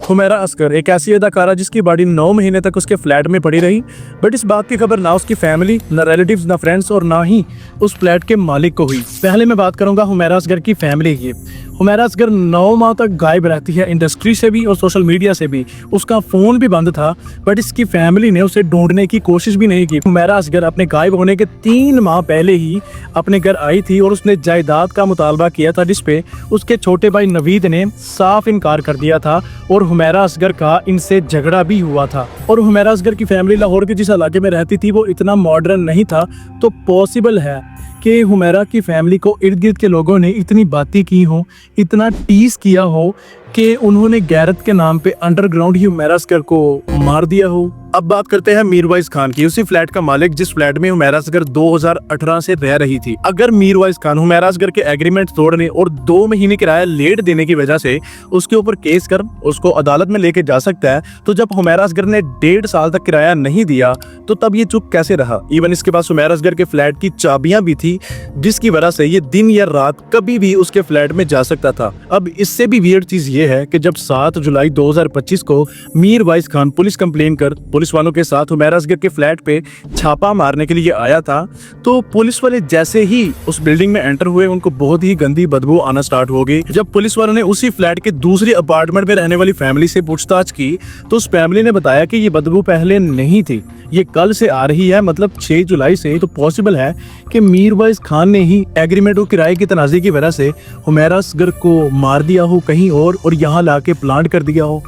हुमैरा असगर एक ऐसी अदाकारा जिसकी बॉडी 9 महीने तक उसके फ्लैट में पड़ी रही, बट इस बात की खबर ना उसकी फैमिली, ना रिलेटिव्स, ना फ्रेंड्स और ना ही उस फ्लैट के मालिक को हुई। पहले मैं बात करूंगा हुमैरा असगर की फैमिली की। हुमैरा असगर 9 माह तक गायब रहती है, इंडस्ट्री से भी और सोशल मीडिया से भी। उसका फ़ोन भी बंद था, बट इसकी फैमिली ने उसे ढूंढने की कोशिश भी नहीं की। हुमैरा असगर अपने गायब होने के 3 माह पहले ही अपने घर आई थी और उसने जायदाद का मुतालबा किया था, जिसपे उसके छोटे भाई नवीद ने साफ इनकार कर दिया था और हुमैरा असगर का इनसे झगड़ा भी हुआ था। और हुमैरा असगर की फैमिली लाहौर के जिस इलाके में रहती थी वो इतना मॉडर्न नहीं था, तो पॉसिबल है कि हुमैरा की फैमिली को इर्द गिर्द के लोगों ने इतनी बातें की हो, इतना टीज किया हो कि उन्होंने गैरत के नाम पे अंडरग्राउंड ही हुमैरा असगर को मार दिया हो। अब बात करते हैं मीरवाइज खान की, उसी फ्लैट का मालिक जिस फ्लैट में हुमैरा असगर 2018 से रह रही थी। अगर मीरवाइज खान हुमैरा असगर के एग्रीमेंट तोड़ने और 2 महीने किराया लेट देने की वजह से उसके ऊपर केस कर उसको अदालत में लेके जा सकता है, तो जब हुमैरा असगर ने 1.5 साल तक किराया नहीं दिया तो तब ये चुप कैसे रहा? इवन इसके पास हुमैरा असगर के फ्लैट की चाबियां भी थी, जिसकी वजह से ये दिन या रात कभी भी उसके फ्लैट में जा सकता था। अब इससे भी वियर्ड चीज ये है कि जब 7 जुलाई 2025 को मीरवाइज खान पुलिस कंप्लेन कर पुलिस वालों के साथ हुमैरा असगर के फ्लैट पे छापा मारने के लिए आया था, तो पुलिस वाले जैसे ही उस बिल्डिंग में एंटर हुए उनको बहुत ही गंदी बदबू आना स्टार्ट हो गई। जब पुलिस वालों ने उसी फ्लैट के दूसरी अपार्टमेंट में रहने वाली फैमिली से पूछताछ की तो उस फैमिली ने बताया कि ये बदबू पहले नहीं थी, ये कल से आ रही है, मतलब 6 जुलाई से। तो पॉसिबल है कि मीरवाइज खान ने ही एग्रीमेंट और किराए की तनाज़ी की वजह से हुमैरा असगर को मार दिया हो कहीं और यहाँ लाके प्लांट कर दिया हो,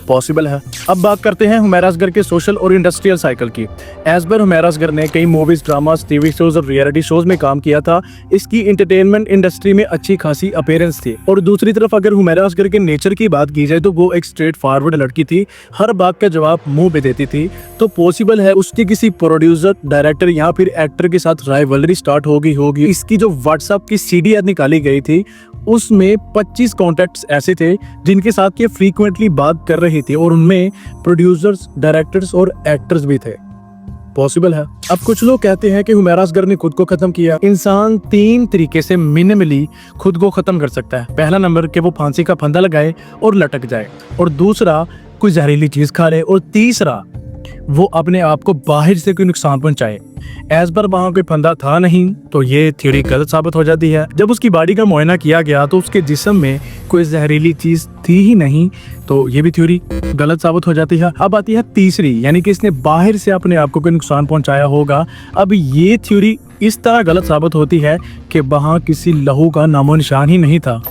पॉसिबल है। अब बात करते हैं हुमैरा असगर के सोशल और इंडस्ट्रियल साइकिल की। एज पर हुमैरा असगर ने कई मूवीज, ड्रामास, टीवी शोज और रियलिटी शोज में काम किया था। इसकी एंटरटेनमेंट इंडस्ट्री में अच्छी खासी अपीयरेंस थी। और दूसरी तरफ अगर हुमैरा असगर के नेचर की बात की जाए तो वो एक स्ट्रेट फॉरवर्ड लड़की थी, हर बात का जवाब मुंह पे देती थी। तो पॉसिबल है उसकी किसी प्रोड्यूसर, डायरेक्टर या फिर एक्टर के साथ राइवलरी स्टार्ट हो गई होगी। इसकी जो व्हाट्सएप की सीडी निकाली गई थी उसमें 25 कॉन्टैक्ट्स ऐसे थे जिनके साथ ये फ्रीक्वेंटली बात कर रही थी और उनमें प्रोड्यूसर्स, डायरेक्टर्स और एक्टर्स भी थे, पॉसिबल है। अब कुछ लोग कहते हैं कि हुमैरा असगर ने खुद को खत्म किया। इंसान 3 तरीके से मिनिमली खुद को खत्म कर सकता है। पहला नंबर कि वो फांसी का फंदा लगाए और लटक जाए, और दूसरा कोई जहरीली चीज खा ले, और तीसरा वो अपने आप को बाहर से कोई नुकसान पहुंचाए। एज पर वहाँ कोई फंदा था नहीं तो ये थ्योरी गलत साबित हो जाती है। जब उसकी बॉडी का मुआयना किया गया तो उसके जिस्म में कोई जहरीली चीज थी ही नहीं, तो ये भी थ्योरी गलत साबित हो जाती है। अब आती है तीसरी, यानी कि इसने बाहर से अपने आप को कोई नुकसान पहुंचाया होगा। अब ये थ्योरी इस तरह गलत साबित होती है कि वहाँ किसी लहू का नामो निशान ही नहीं था।